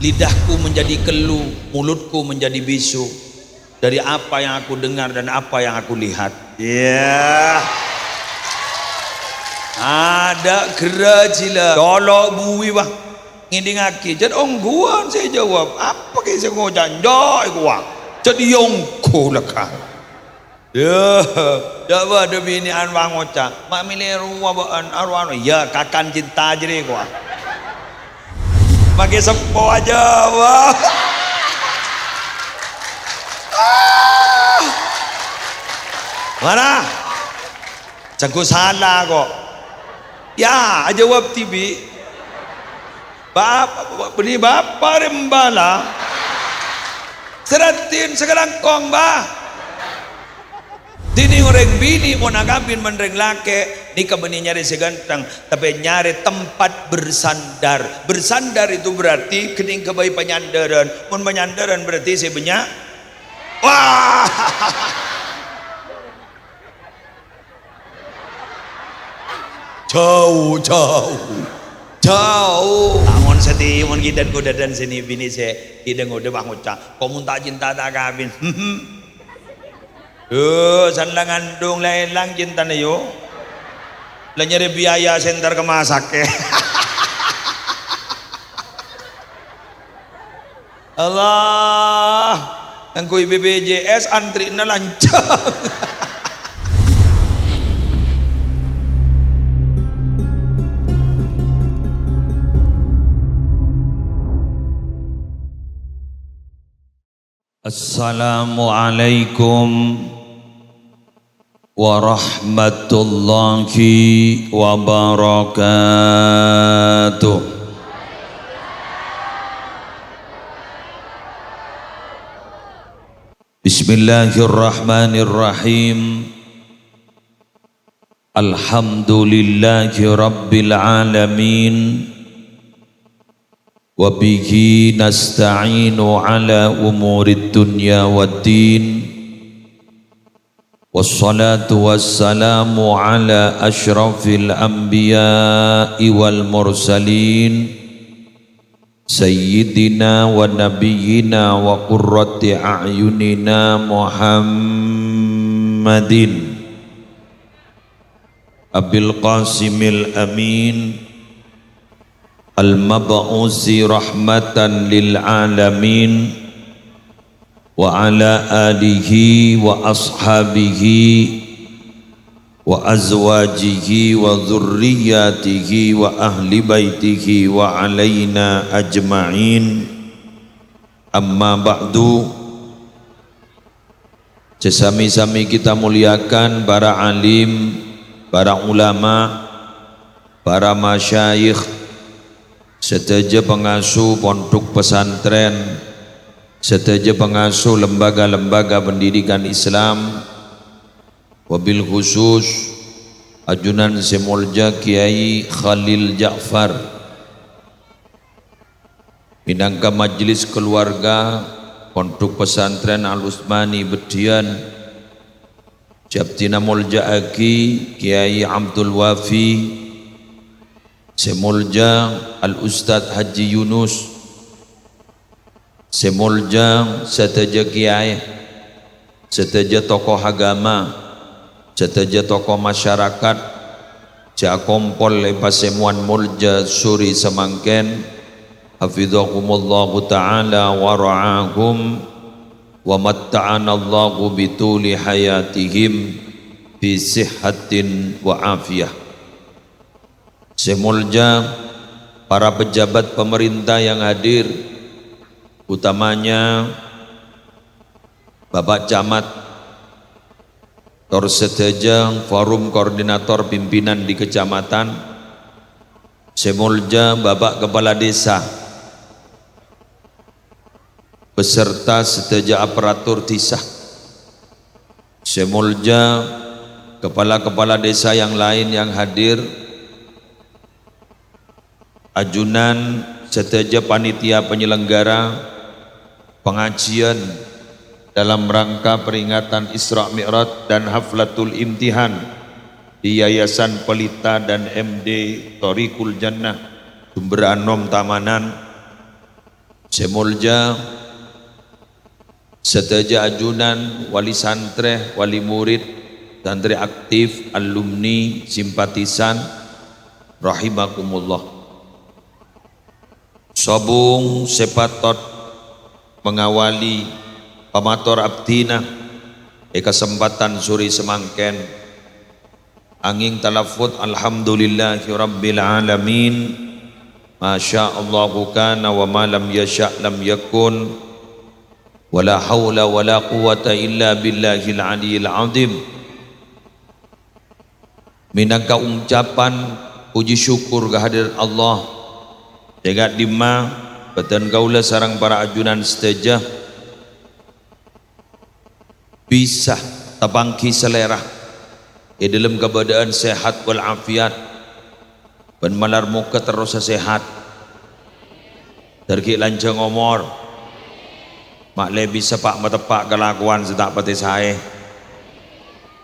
lidahku menjadi kelu, mulutku menjadi bisu dari apa yang aku dengar dan apa yang aku lihat. Ya, ada gerajila dolok bui bah ngidingaki jadi ongguan. Saya jawab apa ke saya ngojan joi gua jadi yongko lekang. Ya, coba demi ini anwang ngocak mak milih ruwa baan arwan ya kakan cinta jadi gua pakai sepo aja wah. Mana cengku salah kok ya jawab tibi bapak beli bapak rembala seratin sekarang kong bah dini orang bini mau nagapin menreng lake nikah beni nyari segantang tapi nyari tempat bersandar. Bersandar itu berarti kening kebayi penyandaran. Mun penyandaran berarti saya banyak wah jauh angon sedih mun gidan kudadan sini bini saya gidan udah bang ucap kau muntah cinta tak kabin sandangan dong lelang cinta na yo lah nyari biaya senter ke masak ya. Allah yang kui BPJS antri na lancang. Assalamualaikum warahmatullahi wabarakatuh. Bismillahirrahmanirrahim. Alhamdulillahi rabbil alamin. Wa bihi nasta'inu ala umurid dunya waddin. Wassalatu wassalamu ala ashrafil anbiya'i wal mursalin sayyidina wa nabiyyina wa qurrati a'yunina Muhammadin Abil Qasimil Amin al-mab'usi rahmatan lil alamin wa ala alihi wa ashabihi wa azwajihi wa dhurriyyatihi wa ahli baitihi wa alaina ajma'in. Amma ba'du. Sesami-sami kita muliakan para alim, para ulama, para masyayikh, seteja pengasuh pondok pesantren, seteja pengasuh lembaga-lembaga pendidikan Islam, wabil khusus ajunan semolja Kiai Khalil Ja'far, minangka majelis keluarga pondok pesantren Al-Utsmani Bedian, Jabtina Molja Aki Kiai Abdul Wafi, semolja Al-Ustadz Haji Yunus, semolja seteja kiai, seteja tokoh agama, seteja tokoh masyarakat, jakompol pasemuan mulja suri semangken, hafidhakumullahu ta'ala wa ra'ahum wa matta'anallahu bituli hayatihim bi sihhatin wa afiyah. Semolja para pejabat pemerintah yang hadir, utamanya Bapak Camat, Tor Seteja, Forum Koordinator Pimpinan di Kecamatan, semolja Bapak Kepala Desa, beserta seteja aparatur desa, semolja kepala-kepala desa yang lain yang hadir, ajunan seteja panitia penyelenggara pengajian dalam rangka peringatan Isra Mi'raj dan Haflatul Imtihan di Yayasan Pelita dan MD Thoriqul Jannah Sumber Anom Tamanan, Semulja seteja ajunan wali santre, wali murid, santri aktif, alumni, simpatisan, rahimakumullah. Sobung sepatot mengawali pamator abdina kesempatan suri semangken angin talafut alhamdulillahi rabbil alamin masya Allahu kana wa ma lam yasha lam yakun wala haula wala quwata illa billahil aliyil azim. Minangka ucapan puji syukur kehadirat Allah dekat dima beten kaula sarang para ajunan seteja bisa tabangki selera dalam keadaan sehat wal afiat ben malar muka terus sehat terki lancang umur mak le bisa pak matepak kelakuan setak pati sae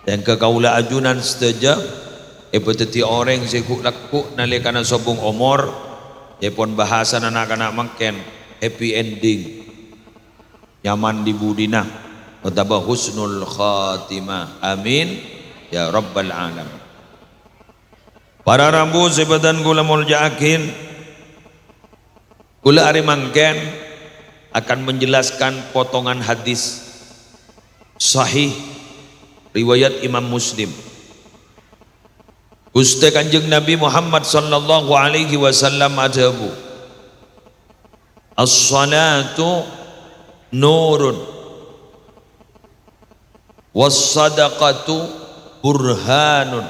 dan ke kaula ajunan seteja peteti orang sekuk lakuk nalikana sobung umur pun bahasan anak-anak makin happy ending nyaman di budina utaba husnul khatimah amin ya rabbal alam. Para rambu sebatan kula muljaakin kula ari mangken akan menjelaskan potongan hadis sahih riwayat Imam Muslim. Gusti Kanjeng Nabi Muhammad sallallahu alaihi wasallam adabu as-salatu nurun was-sadaqatu burhanun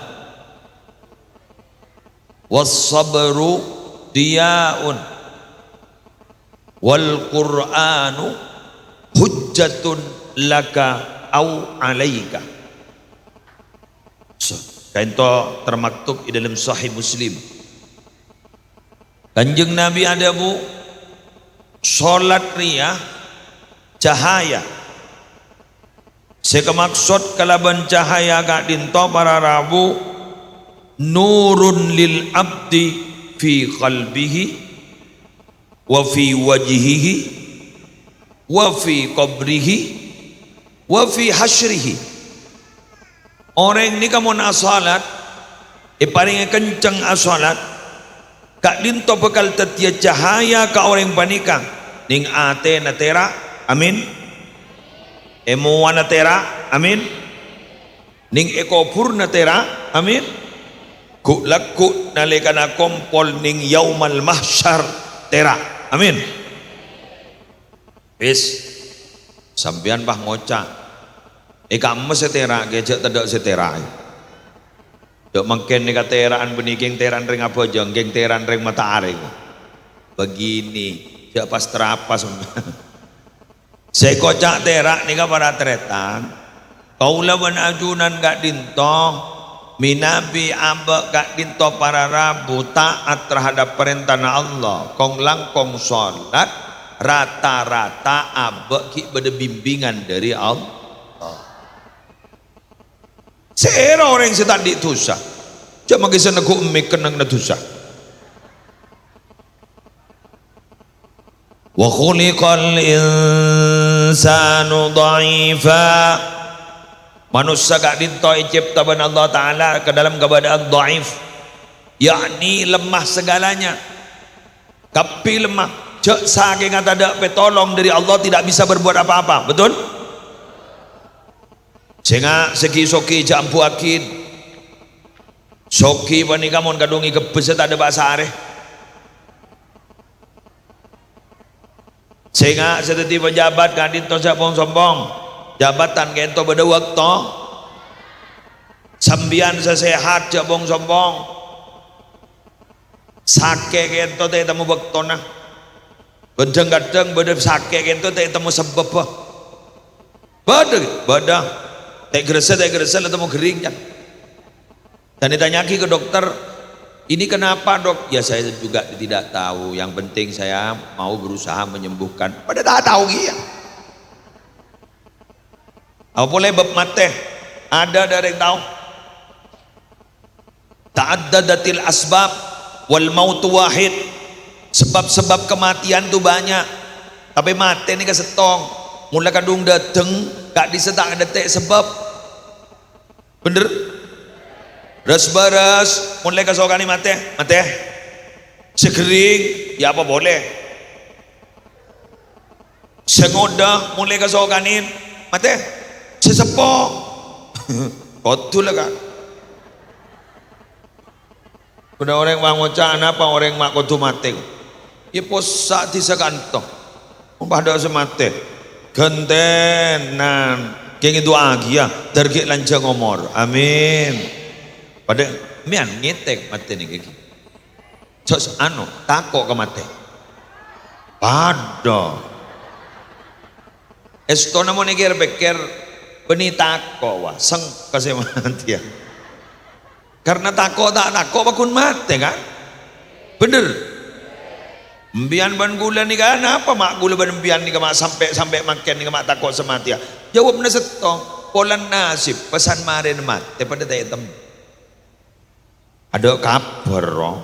was-sabru diyaun wal qur'anu hujjatun laka au alaika. Contoh termaktub di dalam Sahih Muslim. Kanjeng Nabi adabu salat riyah cahaya. Sekemaksud kalaban cahaya gak dinto para rabu nurun lil abdi fi qalbihi wa fi wajhihi wa fi qabrihi wa fi hasyrihi. Orang ni kamu nak salat, paling kencang asalat, kak dinto bekal tetia cahaya ka orang panikang, ning ate natera, amin. Emo natera, amin. Ning ekopur natera, amin. Ku laku nalikana kompol ning yaumal mahsyar tera, amin. Bis, sambian bah ngocak. Kamu setera, gejek tidak setera. Dok mungkin ni kateraan benikeng teran ring apa jeng, geng teran ring matahari. Begini, jak pas terapas. Saya kocak terak ni para tretan. Kaulah ajunan gak dinto, minabi ambek gak dinto para rabu taat terhadap perintah Allah. Kong langkong sholat, rata-rata ambek ki beda bimbingan dari Allah. Seera orang yang sedang ditusah cuma kisah aku kenang natusah wa khuliqal insanu dha'ifa manusia gak dinto ciptaan Allah Ta'ala ke dalam keadaan dhaif yakni lemah segalanya tapi lemah cek saking tak ada petolong dari Allah tidak bisa berbuat apa-apa betul? Sehingga segi soki jampu akin soki pani kamon kadungi kebeset ada bahasa areh sehingga seteti pejabat kadin to sombong jabatan kento pada waktu sambian sesehat jabong sombong sake kento teh temu waktona bedeng-gedeng beda sake kento teh temu sebab beda tak gerasa atau mau kering kan dan ditanyaki ke dokter ini kenapa dok ya saya juga tidak tahu yang penting saya mau berusaha menyembuhkan pada tak tahu ya apa boleh bab mate ada dari yang tahu ta'addadatil asbab wal mautu wahid sebab-sebab kematian itu banyak tapi mati ni kesetong mula kadung dateng gak disetak detik sebab bener res baras mulai kesokan ni mati segering ya apa boleh sengoda mulai kesokanin mati sesepok betul lah kan udah orang bang ngocak apa orang mak kutu mati ya posak di sekantong pada semate gentenan kayak itu agi ya tergik lanjang omor amin pada mian ngetek mati nih kayak cos anu takok ke mati pada esto namo negir beker beni takok wah seng kasih mati ya karena takok tak takok bakun mati kan bener mbian ban gula ni kan apa mak gula ban mbian ni mak sampai makan ni mak takut semati ya jawab na setong polan nasib pesan marin mat daripada tak hitam ada kabar roh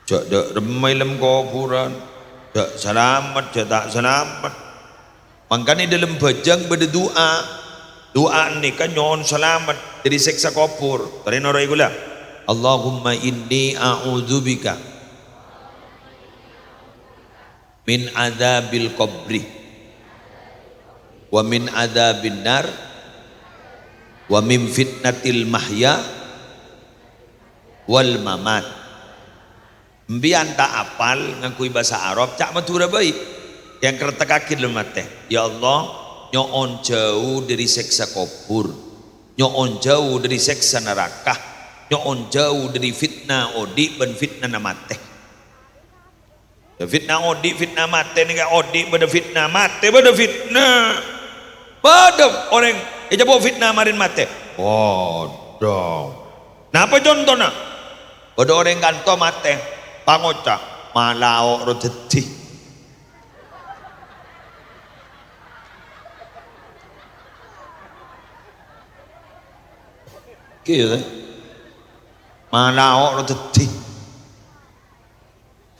jak dak remai lem kuburan dak selamat jak tak selamat makanya dalam bajang berdoa doa ni kan nyon selamat dari siksa kubur tadi norai gula Allahumma inni a'udzubika min adzabil qabri wa min adzabin nar wa min fitnatil mahya wal mamat mbian tak apal ngakui bahasa Arab cak matura baik yang kertekakin lemat teh ya Allah nyoon jauh dari siksa kubur nyoon jauh dari siksa neraka nyoon jauh dari fitnah odi dan fitnah namateh fitnah odi fitnah mate ni kan odi pada fitnah mate pada fitnah pada orang jabo fitnah marin mate bodoh napa contohnya pada orang kanto mate pangoca malao roteti kira malao roteti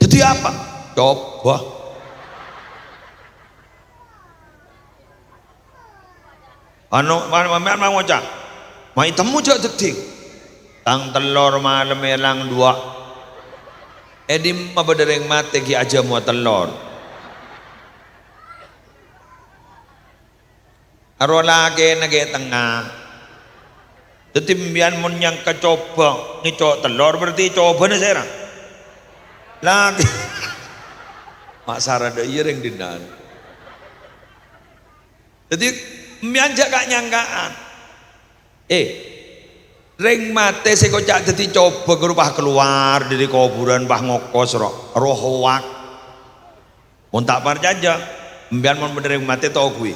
jadi apa coba mana ngocak mai temu jak detik tang telur malam elang dua edim ma bedereng mate ki aja mua telur aro lagi nage tengah tetimbian mun yang kecoba ngicok telur berarti coba na saya lagi mak sarada iya yang dinan jadi mianjak gak nyangkaan ring mate sekocak jadi coba gerubah keluar dari kuburan bah ngokos roh wak mun tak parjaja mbian mun bener mate tau kui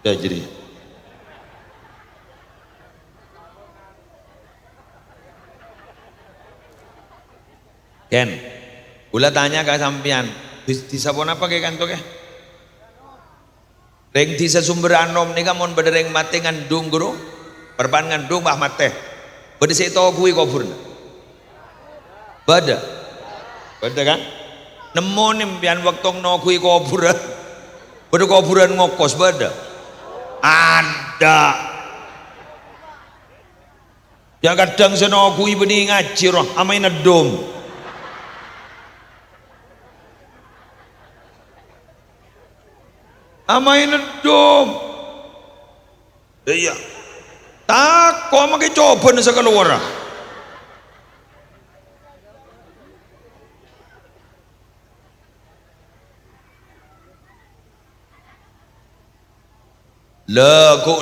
ya jadi Ken Ula tanya ke sampian, di sabon apa ke kantor ke? Reng di sesumber anom ni kan mon bedereng mate ngandung guru, perban ngandung bah mate. Bade saya tahu kui kubur. Bada kan? Nemu ni pian waktu no kui kubur. Bade kuburan ngokos bada. Ada. Ya kadang seno kui beni ngaji roh, amain adom. Amain dom iya tak kau makai coba nasa keluar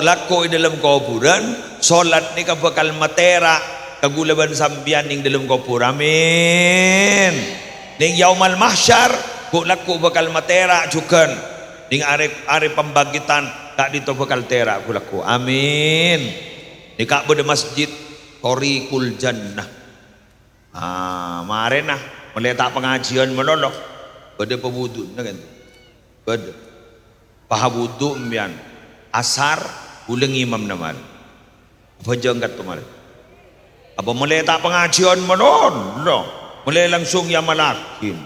laku dalam kuburan solat ni kan bakal matera kagulaban sambian ning dalam kubur amin ning yaumal mahsyar laku bakal matera juga ding are pembangkitan tak dito bakal tera kulaku amin di Ka'bah masjid Thoriqul Jannah mare nah meletak pengajian menolok pada pewudu nah kan pada paha wudu mbian asar ulang imam naman apa jangkat kemarin apa meletak pengajian menolok mulai langsung yang malakin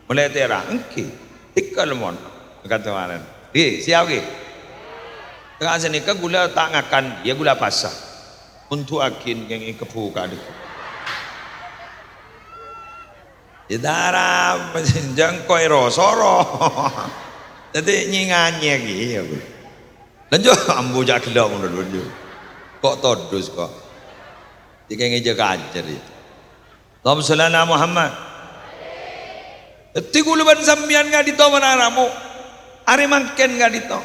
mulai tera engki tikal mon kata mana siap ke tengah sini ke gula tak ngakan dia gula pasah untuk akin yang kepu kadu darah jangkoi rosoro jadi nyinganya gitu lanjut ambu jak gelap dulu kok todus kok jika ngejaga ajar itu Allahumma sholli ala Muhammad ti guluban sambian nga dito manaramu ari mangken nga dito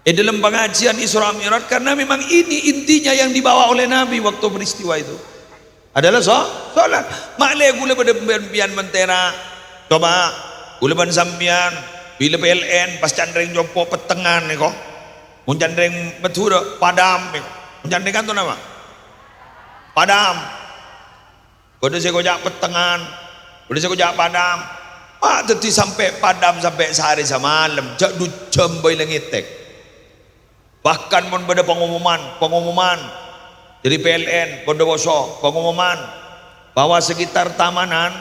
dalam pengajian Isra Mi'raj karena memang ini intinya yang dibawa oleh Nabi waktu peristiwa itu adalah sholat maklai gula pada pembian mentera coba guluban sambian bila PLN pas candreng jompo petengan nih kok mun candreng betura padam nih mun candreng kan tuh nama padam udah saya kojak petengan udah saya kojak padam tadi sampai padam sampai sehari semalam jak du jam boy lengitek bahkan mun pada pengumuman dari PLN Bondowoso pengumuman bahwa sekitar Tamanan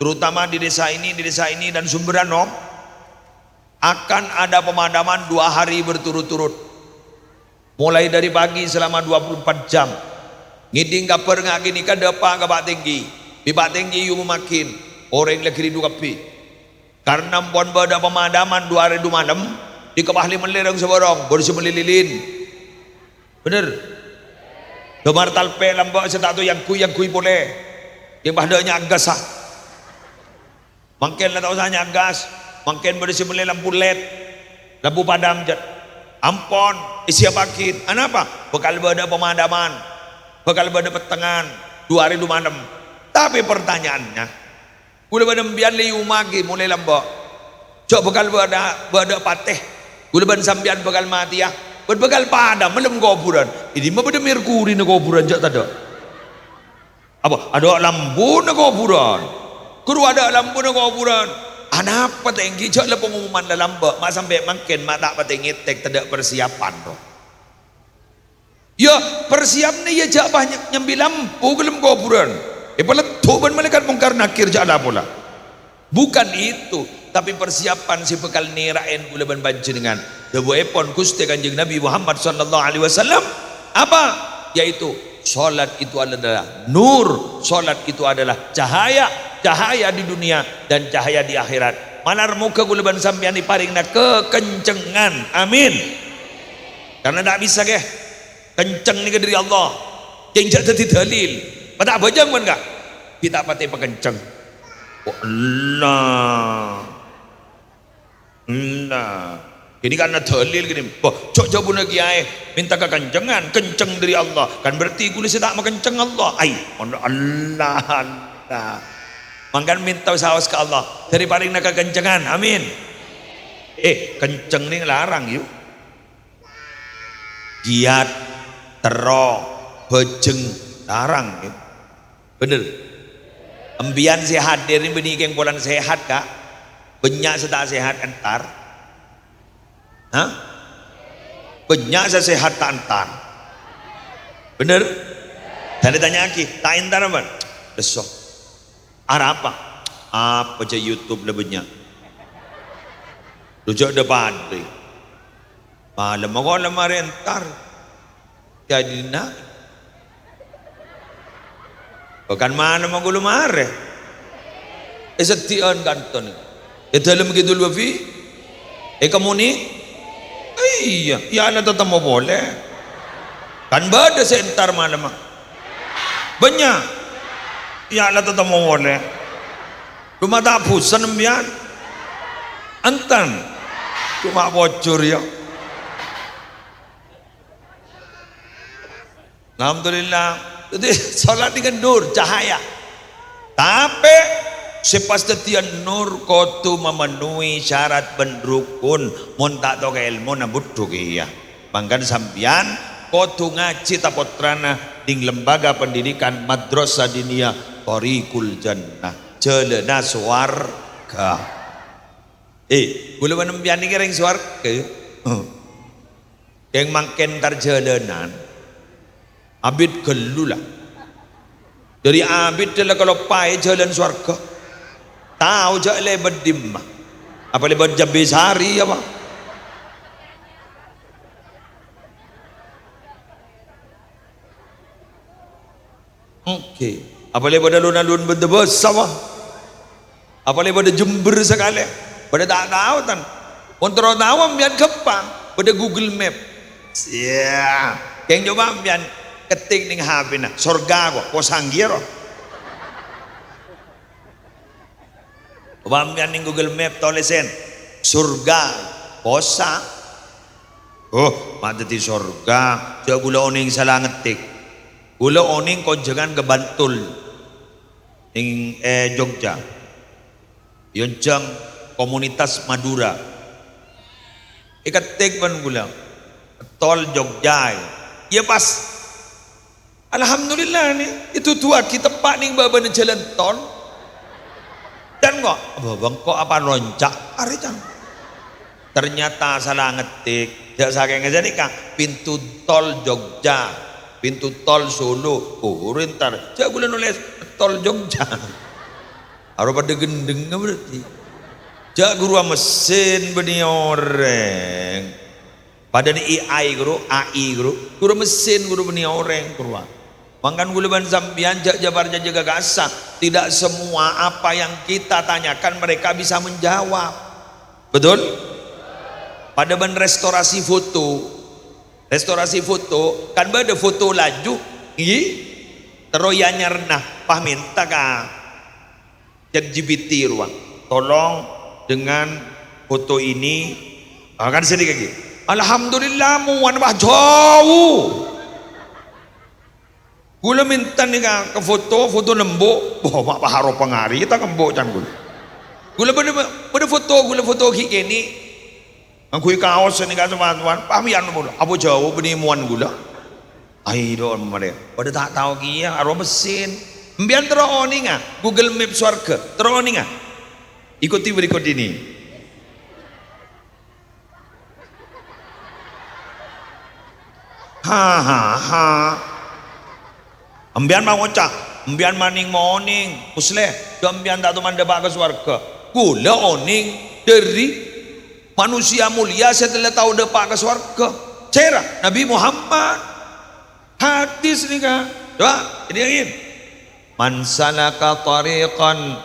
terutama di desa ini dan Sumberano akan ada pemadaman 2 hari berturut-turut mulai dari pagi selama 24 jam ngiding kaper ngagini ka depa ka bak tinggi yu makin orang lagi ridu kapi karena pon bada pemadaman 2 hari 2 malam di kepahli melerang seborong baru semelilin bener gemar talpe lambak setatu yang kui boleh yang bahdanya gas mungkin lah tahu saya gas mungkin baru semelilin lampu led lampu padam jat ampon isi apakin apa bekal bada pemadaman bakal pada petengan 2 hari 2 malam tapi pertanyaannya udah pada mbian liu magi mulai lambak cok bakal pada pateh udah pada sambian bakal mati ya berbekal padam malam kuburan ini mah pada merkuri na kuburan jak tada apa ada lampu na kuburan kudu ada lampu na kuburan apa tinggi cok lah pengumuman dalam lambak mak sampai makin mak tak patengi tek tidak persiapan toh ya persiapnya ya jak banyak nyambil lampu ke dalam kuburan peletup ban malaikat mungkar nakir jak lah pula bukan itu tapi persiapan si bekal nirain gula ban panjenengan debu epon Gusti Kanjeng Nabi Muhammad sallallahu alaihi wasallam apa yaitu salat itu adalah nur salat itu adalah cahaya di dunia dan cahaya di akhirat malar muka gula ban sampean diparingna kekencengan amin karena tak bisa ke kenceng ni dari Allah yang jadi dalil pada bajang pun enggak kita pakai pekenceng Allah ini karena dalil gini cok jawab lagi minta kekencengan kenceng dari Allah kan berarti kulis tak kenceng Allah Allah mangkan minta sawas ke Allah dari paling nak kekencengan amin kenceng ni larang yuk giat tero bejeng larang ya. Bener embian sehat dari benih yang bulan sehat kak banyak setak sehat entar banyak sehat tak entar bener dan ditanya lagi tak entar apa besok arah apa aja YouTube lebihnya rujak depan malam aku lemah rentar jadi nak bukan mana mau gulu mare setian kanton dalam begitu lebih kamu ni iya ya anda tetap mau boleh kan bada sentar malam banyak ya anda tetap mau boleh rumah tak pusan embian antan cuma bocor ya alhamdulillah jadi salat dengan nur cahaya tapi sepastetian nur kotu memenuhi syarat benrukun mun tak tahu ilmu na butuh ya bangkan sampian kotu ngaji tapotrana ding lembaga pendidikan madrasah diniyah Thariqul Jannah jelena swarga gula menembian ni kering swarga yang makin terjalanan abid gelulah dari abid adalah kalau pai jalan swarga tahu je lebar dimah apa lebar jabisari apa oke apa lebar alun-alun berdebes sama apa lebar Jember sekali pada tak tahu tan kontrol tahu ambian kepang pada Google Map ya yang coba ambian ketik ning HP na surga kok posanggir coba ambian ning Google Map tulisin surga posa oh mati surga coba gula oning salah ngetik gula oning konjangan ke Bantul ning Jogja Yonjang komunitas Madura ketik pan gula tol Jogja ya pas alhamdulillah nih itu tua kita pak nih baba jalan tol dan kok bang kok apa loncak hari can ternyata salah ngetik tidak saking aja nih kak pintu tol Jogja pintu tol Solo oh rentar jangan boleh nulis tol Jogja harus pada gendeng berarti jangan guru mesin beni orang pada di AI guru mesin guru beni orang guru mangkan guluban sambian jabar jaga gasa tidak semua apa yang kita tanyakan mereka bisa menjawab betul pada ban restorasi foto kan ada foto laju teroyanya renah pah minta ka ChatGPT ruang tolong dengan foto ini kan sedih lagi alhamdulillah muan bah jauh gula minta nih ke foto lembok boh mak paharo pengari kita kembok can gula pada foto kini aku kaos ni kan teman-teman pamian mulu apa jauh penimuan gula ayo mereka pada tak tahu kia arwah mesin mbian teroni nga Google Map surga teroni nga ikuti berikut ini ambian mau ngocak ambian maning morning usle ambian tak teman debak ke surga gula oning dari manusia mulia setelah tahu depak ke surga cerah Nabi Muhammad hadis nih kak doa ini angin man salaka tariqan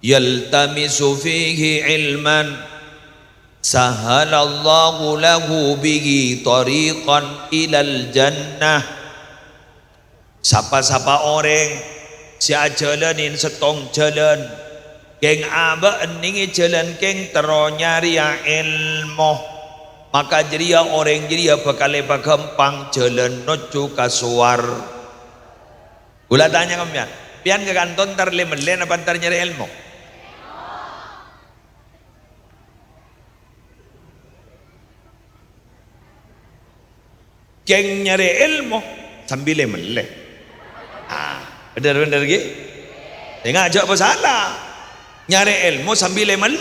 yaltamisu fihi ilman sahalallahu lahu bihi tariqan ilal jannah sapa-sapa orang si jalanin setong jalan keng aba eningi jalan keng tero nyari ilmu maka jeria orang jeria bakal gampang jalan nocu kasuar gula tanya kamian pian ke kanton tar lemelen apa tar nyari ilmu keng nyari ilmu sambil lemelen benar-benar gitu tengah aja apa salah nyari ilmu sambil lemel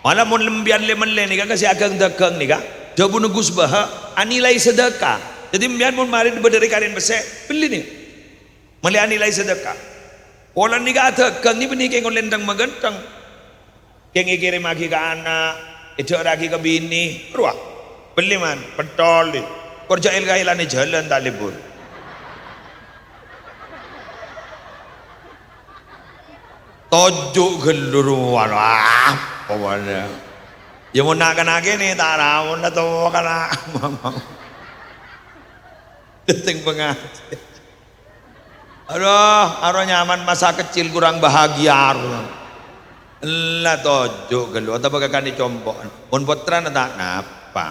malah mau lembian lemel ni kan kasih agang dagang ni kan jauh nugus bah anilai sedekah jadi mbian mau mari berdiri karin besar beli ni meli anilai sedekah pola ni kan dagang ni benih keng lendang magentang keng kirim lagi ke anak itu lagi ke bini ruah beli man pentol ni kerja ilgailan ni jalan tak libur tojuk geluruan apa mana ya mau nak kena gini tak tahu nak tahu kena deting pengaji aduh nyaman masa kecil kurang bahagia lah tojuk geluruan atau bagaimana dicompok pun putra tak napa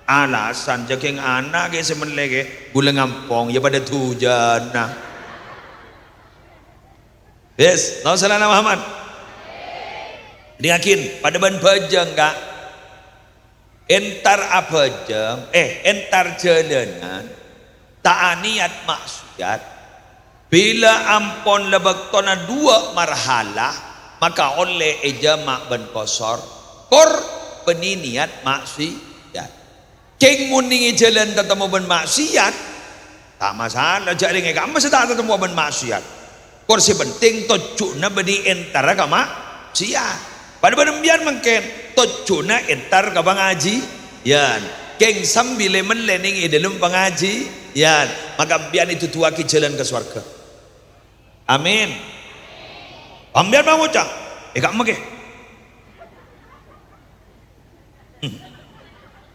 alasan jaking anak ke semenlege gula ngampong ya pada tujuan nah yes, no salah Muhammad. Yakin pada ban bajang enggak? Entar apa jam? Entar jalanan. Tak niat maksiat. Bila ampon lebak tona dua marhala, maka oleh ejama ban kosor. Kor peniniat maksiat. Keng muningi jalan tetemu ban maksiat. Tak masalah. Jadi kamu sedang tetemu ban maksiat. kursi penting tojuna bedi entar kama sia pada benembian mungkin tojuna entar ka pangaji yan keng sambil melening dalam pengaji yan maka bian itu tuaki jalan ke surga amin ambian mau cak kak make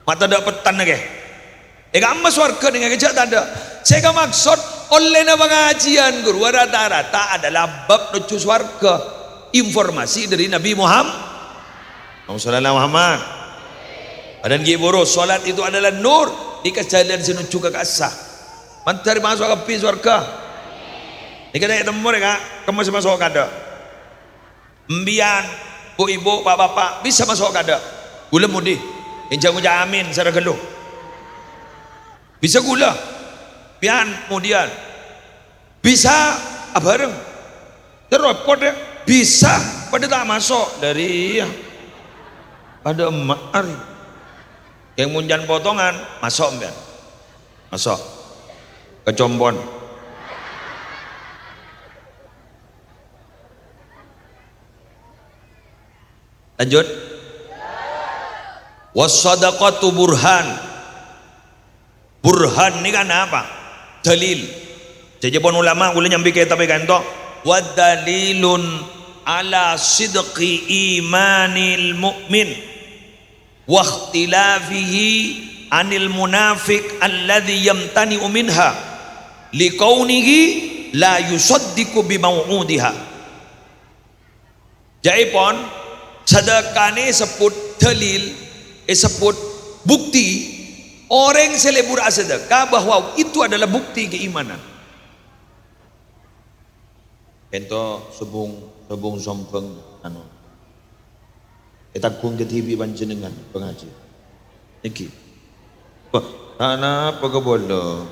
mata dapetan lagi amma surga dengan kejak tanda saya maksud oleh na pengajian guru rata-rata adalah bab nuju surga informasi dari Nabi Muhammad sallallahu Muhammad dan giboro salat itu adalah nur di jalan sinuju ke kasah mantar masuk ke pi surga ini kena temu mereka kamu masuk kada mbian bu ibu pak bapak bisa masuk kada gula mudi injang amin sareng geluh bisa gula pian kemudian bisa bareng terpot ya bisa pada tak masuk dari ada emak hari yang munjan potongan masuk pian masuk ke Combon lanjut wassadaqatu burhan ini kan apa dalil jajapun ulama boleh nyambi kita pegang to wa dalilun ala sidqi imanil mu'min wa ikhtilafihi anil munafiq alladhi yamtani'u minha liqaunihi la yusaddiqu bimau'udiha jaipun sedekah ni sebut dalil sebut bukti orang selebur sedekah bahwa itu adalah bukti keimanan ento sebung sompeng anu etakung ke TV panjenengan pengaji iki ana apa ke bondo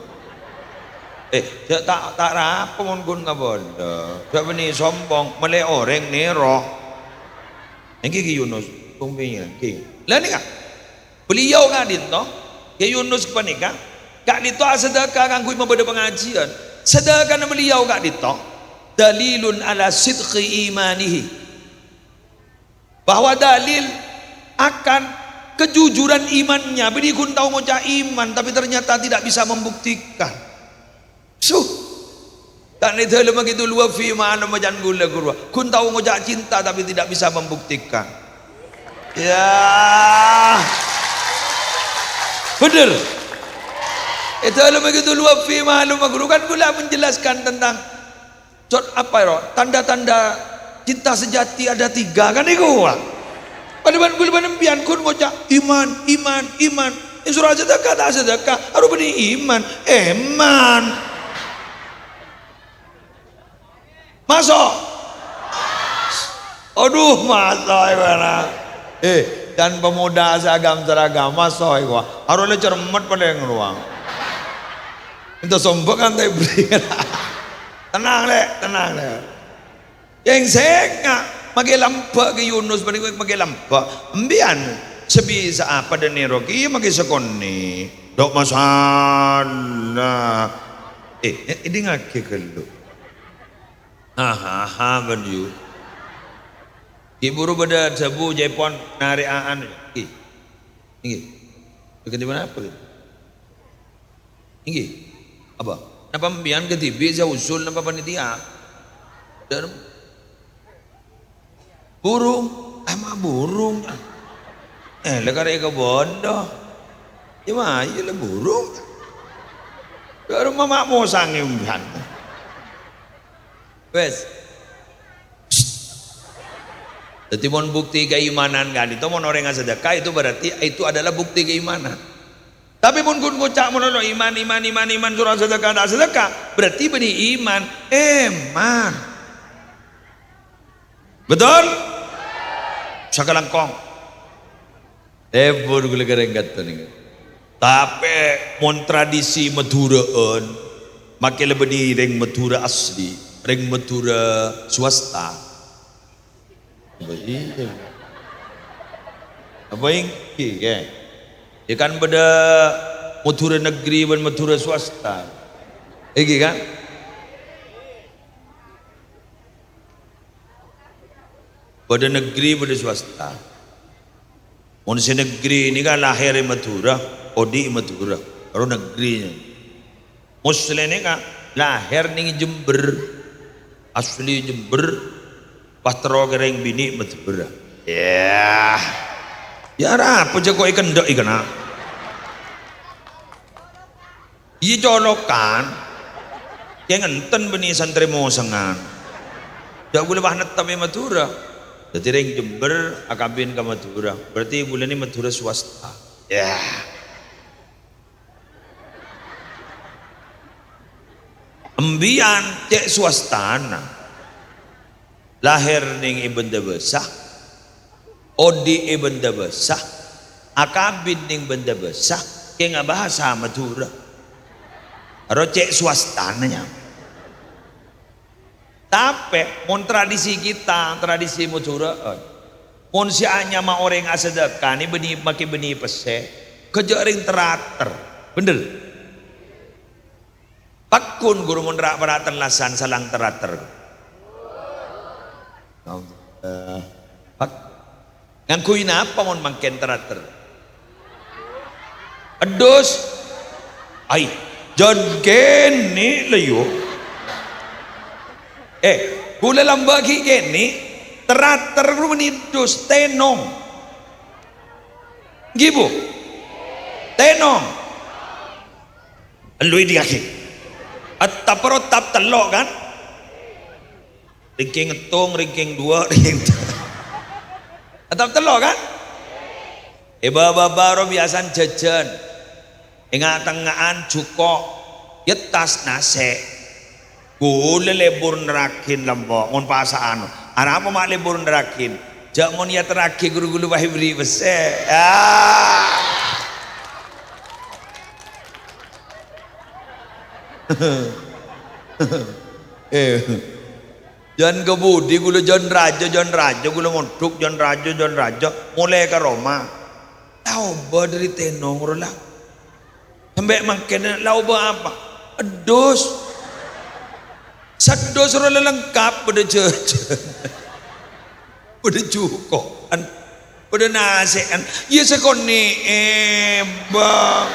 tak rapo mun kun ka bondo sak beni sombong mele orang nero iki ki Yunus kumpenya ki lah ni ka beliau ngadin to ya Yunus kepanika kak dito sedekah kanggo membeda pengajian sedekah beliau kak dito dalilun ala sidqi imanihi bahwa dalil akan kejujuran imannya bini kun tahu ngoca iman tapi ternyata tidak bisa membuktikan tak ni dalam begitu luar fi ma'ana majan gula gurwa kun tahu ngoca cinta tapi tidak bisa membuktikan ya benar itu kalau begitu luar fi ma'lum guru kan pula menjelaskan tentang apa ya tanda-tanda cinta sejati ada 3 kan itu pada bulan pian kun ngocak iman surah sedekah tak sedekah harus beri iman masuk aduh masuk mana dan pemuda seragam masuk gua harus cermat pada yang ruang itu sombong kan saya beri tenang le yang saya pakai lampa ke Yunus pakai lampa embian sebisa apa dan neroki pakai sekoni dok masalah ini ngake kelu banyu Iburu pada sabu Jepon nari aan ini di mana apa ini apa napa mbian ke TV saya usul napa panitia dan burung ama burung lekar eka bondo cuma iya burung baru mama mau sange mbian wes jadi mon bukti keimanan kan itu mon orang yang sedekah itu berarti itu adalah bukti keimanan tapi mon kun ngucap mon iman surah sedekah tak sedekah berarti beri iman betul sakalangkong buru gula gerenggat nih tapi mon tradisi Maduraan makai lebih di ring Madura asli ring Madura swasta apa yang kan beda Madura negeri dan Madura swasta iki kan pada negeri pada swasta. Mun si negeri ini kan lahir di Madura, odi Madura, baru negerinya. Muslim ini kan lahir di Jember, asli Jember, pastro gereng bini Madura. Ya, ya apa jago ikan dok ikan ah? Iya colokan, yang enten benih santri mau sengan. Tidak boleh bahan tapi Madura. Jadi ring Jember akabin ke Madura. Berarti bulan ini Madura swasta. Ya. Embian cek swastana. Lahir ning ibenda besah. Odi ibenda besah. Akabin ning benda besah. Kayak nggak bahasa Madura. Rocek swastananya. Tapi mon tradisi kita, tradisi Madura, mon sianya ma orang asedekah ni benih maki benih pese, kejaring terater, bener. Pakun guru mon rak beratan lasan salang terater. Pak, ngangkuin apa mon mangken terater? Adus, ay, John Kenny layo. Gula lambagi gini terater menidus tenong gibu tenong lui di kaki atap perotap telok kan ringking ngetung ringking dua ringking atap telok kan baba biasan jajan ingat tengahan cukok yetas nase gula lebur nerakin lambok mon pasaan ana apa mak lebur nerakin jak mon ya terakhir guru-guru wahibri bese jangan kebudi gula jon raja gula montuk jon raja mulai ke Roma tahu bah dari tenong rola sampai makan lau bah apa adus sados rola lengkap pada jajan pada cukokan pada nasian ya sekoni bang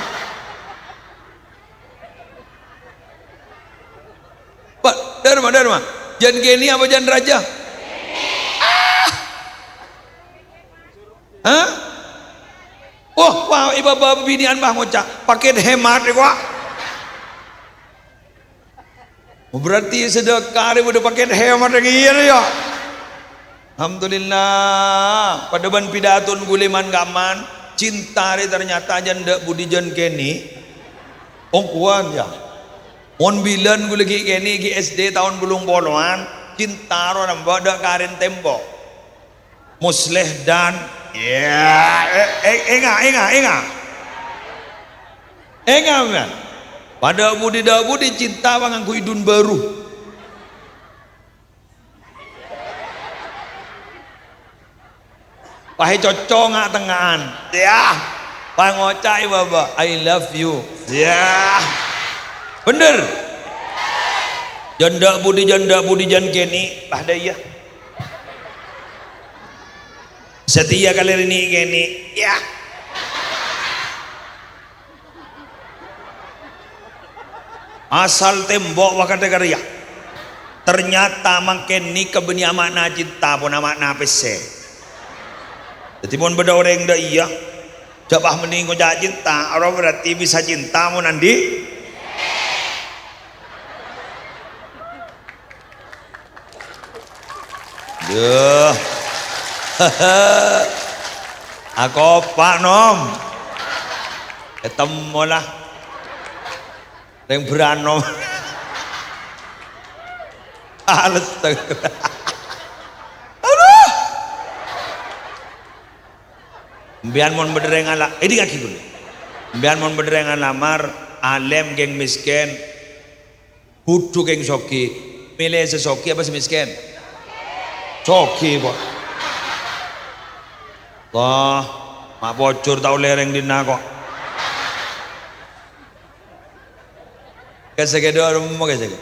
pak dharma jan geni apa jan raja hah wah ibu bapak binian bah ngocak paket hemat ya kok berarti sedekah udah pakai hemat lagi ya. Alhamdulillah. Pada ban pidatun guliman gaman cinta ternyata janda budi jan keni. Ongkuan ya. Mon bilan gue lagi keni di SD tahun belum poluan cinta ro nambah dak karin tembok. Musleh dan ya enga man. Pada budi cinta bangangku idun baru. Pahe cocok ngak tengahan. Ya. Pangocai baba, I love you. Ya. Bener. Janda budi jan keni pahdaya. Setia kali ini keni. Ya. Asal tembok wakata karya ternyata makin ni kebeni amakna cinta pun amakna pese jadi pun beda orang dah iya jabah meninggal jah cinta orang berarti bisa cinta mu nanti duh aku pak nom ketemu lah yang beranom alas aduh biar mon bederengan lah ini kaki dulu biar mon bederengan lamar alem geng miskin hudu geng soki milih sesoki apa semiskin soki kok wah mak bocor tau lereng dina kok kasih rumah kasih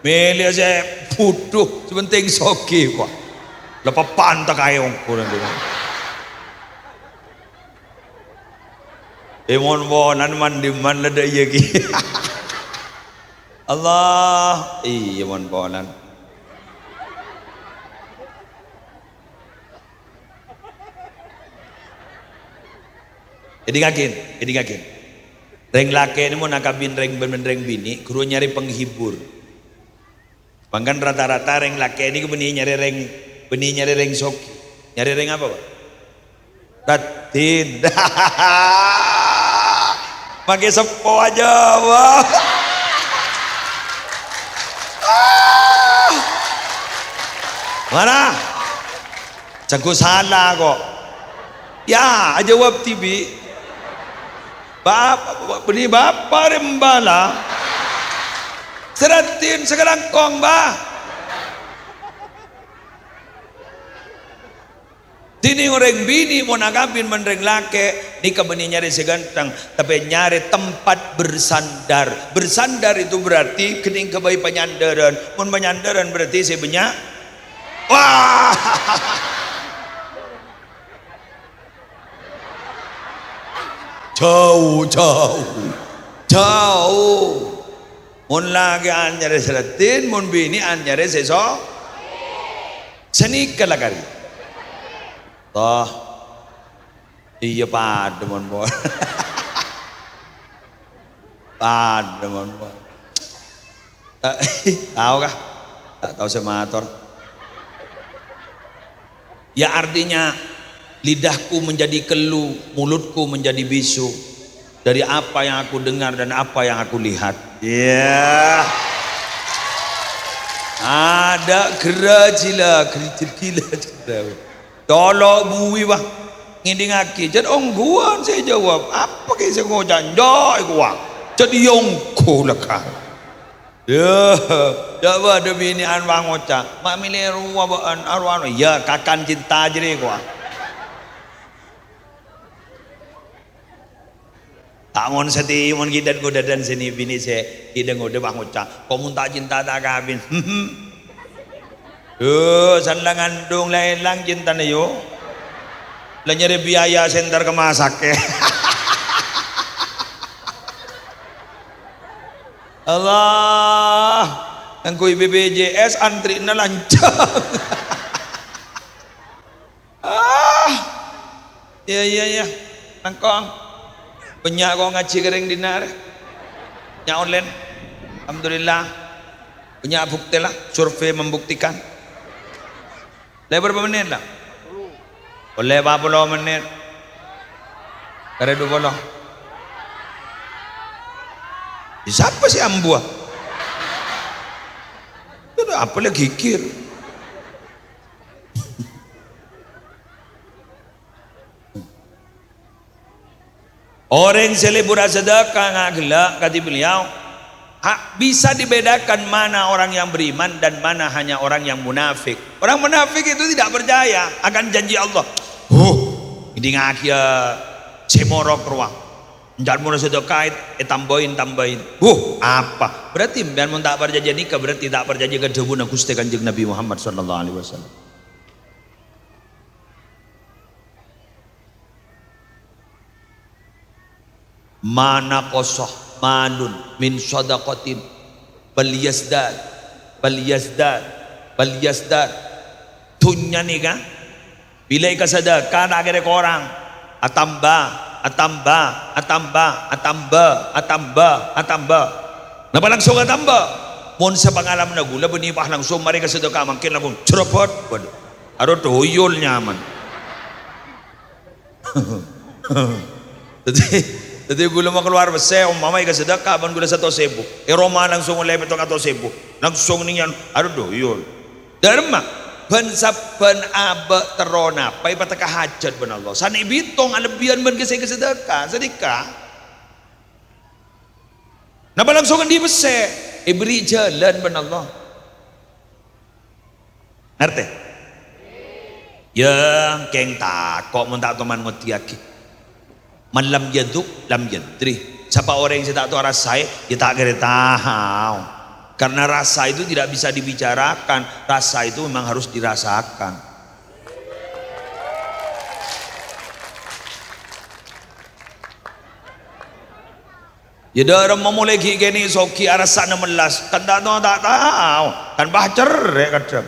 milih saya butuh sepenting soki kok Lepas pantak ayong kurang dulu. Emon bonan mandi man lada iya ki. Allah, iya mon bonan. Jadi ngakin. Reng laki ini mau nakabin reng bini, kuru nyari penghibur. Bahkan rata-rata reng laki ini benih nyari reng soki. Nyari reng apa Pak? Batin. Pakai sepo aja wah. Mana? Jago salah kok. Ya, jawab TV. Beni bapa rembala. Seratin sekarang kong bah. Dini orang bini mau nakapin menreng lake nikah beni nyari segantang tapi nyari tempat bersandar. Bersandar itu berarti kening kebaik penyandaran. Mun penyandaran berarti saya banyak. Wah. Jauh. Mun lagi anyare seratin, mun bini anyare seso. Senikah lah kali. Toh iya pada mon boy. Pada mon boy. Tahu kah? Tak tahu semator. Ya artinya lidahku menjadi kelu, mulutku menjadi bisu dari apa yang aku dengar dan apa yang aku lihat. Ya. Ada gerajila, gila. Tolok bui bang, nginding aki. Jadi ongguan saya jawab, apa kayak saya ngojan joy kuang. Jadi yongko lekang. Ya, coba ada bini anwang ngoca. Mak milih ruah baan arwano. Ya kakan cinta jadi kuang. Tak mon seti mon gidan godadan sini bini saya gidan goda bang ngoca. Kau muntah cinta tak kabin. Sandangan dong lain lang cinta na yo. Lanyari biaya senter kemasak ke. Allah, angkui BPJS antri na lancang. Ya, nangkong. Banyak kau ngaji kering dinar. Nya online. Alhamdulillah. Banyak bukti lah, survei membuktikan. Berapa menit lah? Oleh 40 menit. Kare 20. Siapa sih ambuah? Itu apa lagi kikir? Orang selebura sedekah ngagela kata beliau. Bisa dibedakan mana orang yang beriman dan mana hanya orang yang munafik. Orang munafik itu tidak percaya akan janji Allah. Ini ngakia semorok ruang. Jangan mau sedekah tambahin. Apa? Berarti biar mun tak perjanji nikah berarti tak perjanji kedebuna Gusti Kanjeng Nabi Muhammad sallallahu alaihi wasallam. Mana kosoh malun min sadaqatin bal yazdad tunya nih kan bila ika sedekah nak kira korang atamba napa langsung atamba mun sa pangalam na gula benipah langsung mari ka sedekah makin langsung ceropot waduh aro toyol nyaman. Jadi gula mau keluar besar, mama ikan sedekah, ban gula 1.000. Roma langsung mulai betul 1.000. Langsung niyan, aduh yul. Dharma, ban saban abe terona, pai pataka hajat ban Allah. Sani bitong alebian ban kesai sedekah, sedekah. Napa langsung di besar, beri jalan ban Allah. Ngerti? Ya, keng tak, kok mun tak teman ngotiaki. Man lam yaduk lam yadri. Siapa orang yang tidak tahu rasa, dia tak kira tahu. Karena rasa itu tidak bisa dibicarakan. Rasa itu memang harus dirasakan. ya dalam memulai gini soki arasan 16 kan tak tahu kan bacar ya kadang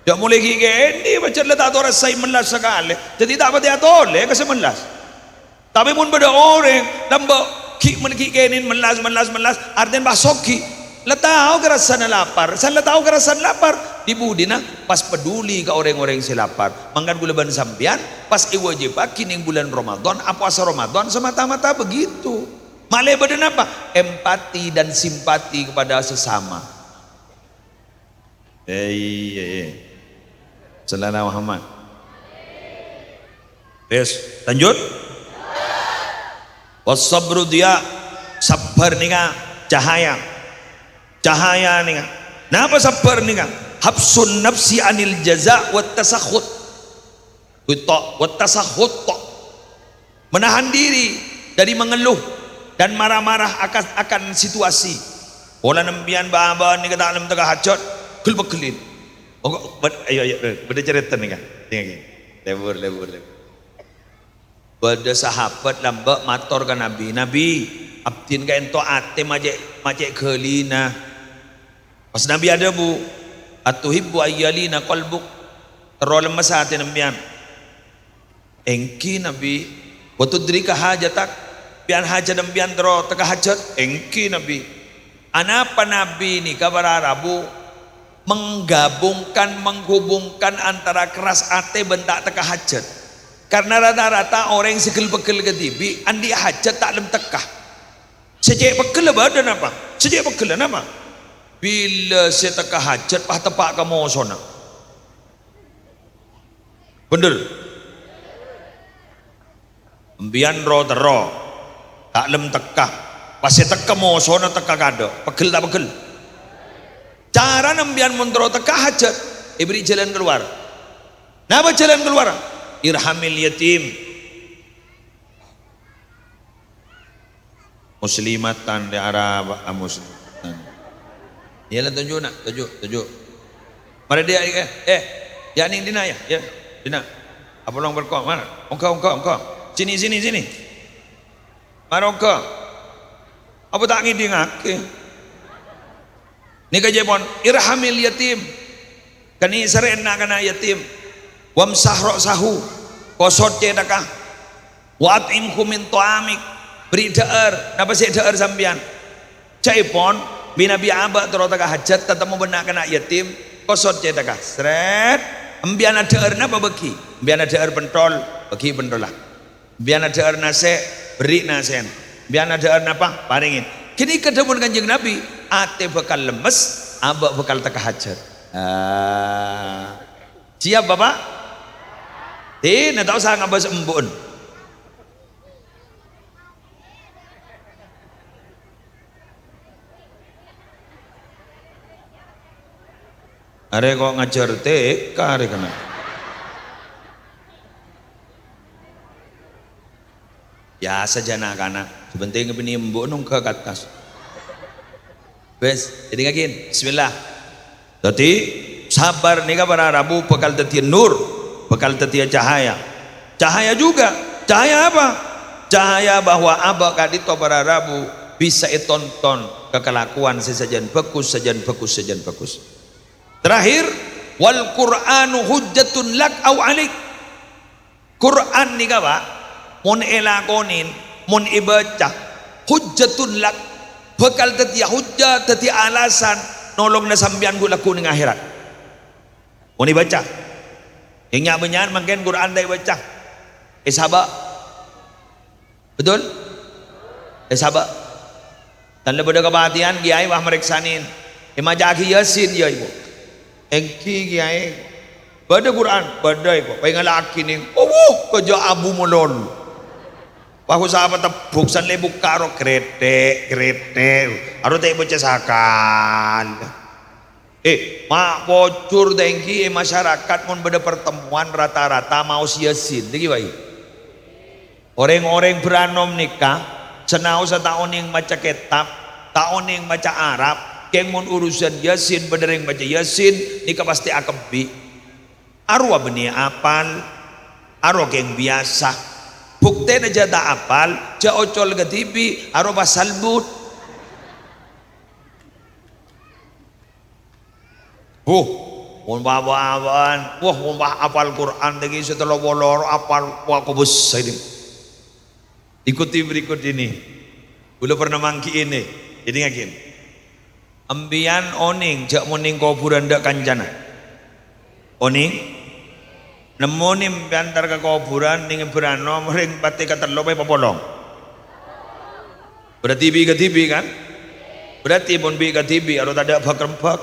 dia mulai gini baca lah tak tahu rasa 16 sekali jadi tak pati atau le ke 11 tapi pun pada orang lambak ki meniki gini 11 artinya basoki lah tahu kerasan lapar saya tahu kerasan lapar di budina pas peduli ke orang-orang si lapar mangkan gula ban sampian pas iwajib kini bulan Ramadan puasa Ramadan semata-mata begitu malah badan apa empati dan simpati kepada sesama Sallallahu Muhammad yes lanjut wasabru dia sabar nih cahaya nih napa sabar nih habsun nafsi anil jaza wat tasakhut menahan diri dari mengeluh dan marah-marah akan situasi bola nembian bahan ni kata alam tengah hajat kelbekelin ayo beda cerita nih kan lebur pada sahabat lambak mator ke Nabi abdin ka ento ate majek kelina pas Nabi ada bu atuhibbu ayyalina qalbuk ro lemas hati nembian engki Nabi wa tudrika hajatak pian hajat nembian ro teka hajat engki Nabi anapa Nabi ni kabar Arabu menghubungkan antara keras ate bentak teka hajat karena rata-rata orang yang segel-pegel ke TV andi hajat tak lem tekah sejak pegel badan apa sejak pegel apa bila saya teka hajat pah tepak kamu sona bener embian ro tero tak lem tekah pas saya teka mau sona teka kado pegel tak pegel cara nembian mentero teka hajat beri jalan keluar napa jalan keluar irhamil yatim muslimatan di Arab muslimatan ya lah tunjuk mari dia ya ning dina ya dina apa long berkau mana engkau sini mari engkau apa tak ngidi ngake ni kajepon irhamil yatim kani serena kana yatim wamsah ra'sahu kosot cedakah wa at'imhu min ta'amik beri da'ar napa sih da'ar sampian caipon binabi abak terotaka hajat tetemu benak kena yatim kosot cedakah seret embiana da'ar napa bagi embiana da'ar pentol bagi pentol lah embiana da'ar nase beri nasen embiana da'ar napa paringin kini kedapun kanjeng Nabi ate bakal lemes abak bakal teka hajat siap bapak nak tahu saya ngabas embun are kok ngajar TK are kena ya saja anak-anak sebentar ngepini embun nung ke atas bes jadi ngakin bismillah jadi sabar nih kabar Rabu bakal dadi nur bekal tetia cahaya juga cahaya apa cahaya bahwa abak kadito para Rabu bisa itonton kekelakuan sesajan bagus terakhir wal Qur'anu hujjatun lak au alik Quran ni kawa mun elakonin mun ibaca hujjatun lak bekal tetia hujjah tetia alasan nolong na sambian ku laku ning akhirat mun ibaca hingga benyan mungkin Quran day baca sabak betul sabak dan lebih kebatian kiai wah mereksanin imajaki yasin ya ibu engki kiai pada Quran badai kok pengen laki nih kerja abu molol wah sahabat tebuk san lebuk karo krete harus tak baca sakal mak bocor dengki masyarakat mun beda pertemuan rata-rata mau siasin lagi baik orang-orang beranom nikah senau setahun yang baca kitab tahun yang baca Arab keng mun urusan yasin bener yang baca yasin nikah pasti akebi arwah benih apal arwah keng biasa bukti aja tak apal ja ocol ke TV aroba salbut bawa-bawaan wah apal Quran lagi setelah bolor apal wah kubus ini ikuti berikut ini belum pernah mangki ini jadi ngakin ambian oning jak moning kuburan dak kancana oning nemu nih antar ke kuburan ning berano mering pati katerlo pe popolong berarti bi ke TV kan berarti pun bi ke TV harus ada bak-bak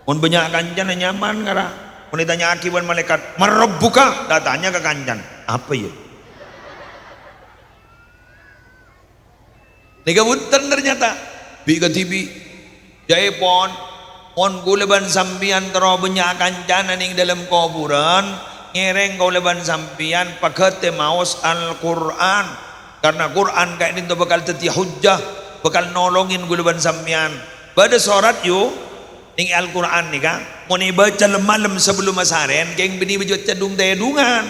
mun banyak kancan nyaman kara mun ditanya akibat malaikat marabbuka datanya ke kancan apa ya nika punten ternyata bi ke TV jai pon on guleban sampian tero banyak kancan ning dalam kuburan ngereng guleban sampian pakete maos Al-Quran karena Quran kayak itu bakal teti hujjah bakal nolongin guleban sampian pada surat yuk ning Al-Quran nih kan mau baca malam sebelum asaren geng bini baju cedung tedungan